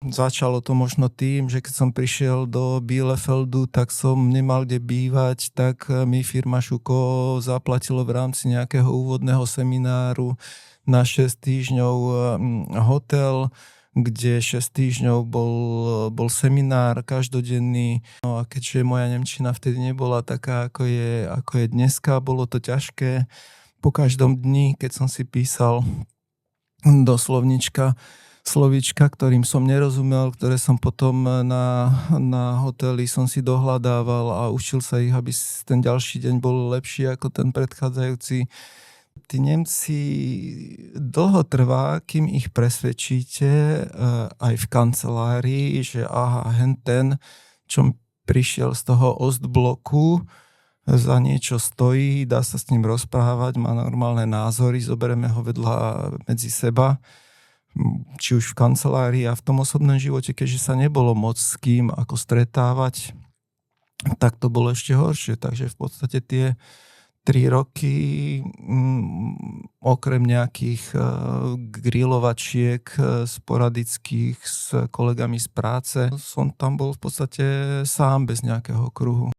Začalo to možno tým, že keď som prišiel do Bielefeldu, tak som nemal kde bývať, tak mi firma Šuko zaplatilo v rámci nejakého úvodného semináru na 6 týždňov hotel, kde 6 týždňov bol seminár každodenný. No a keďže moja nemčina vtedy nebola taká, ako je dneska, bolo to ťažké. Po každom dni, keď som si písal do slovnička slovíčka, ktorým som nerozumel, ktoré som potom na hoteli som si dohľadával a učil sa ich, aby ten ďalší deň bol lepší ako ten predchádzajúci. Tí Nemci dlho trvá, kým ich presvedčíte aj v kancelárii, že aha, ten, čo prišiel z toho Ostbloku, za niečo stojí, dá sa s ním rozprávať, má normálne názory, zoberieme ho vedľa medzi seba, či už v kancelárii a v tom osobnom živote, keďže sa nebolo moc s kým ako stretávať, tak to bolo ešte horšie. Takže v podstate tie 3 roky, okrem nejakých grilovačiek sporadických s kolegami z práce, som tam bol v podstate sám bez nejakého kruhu.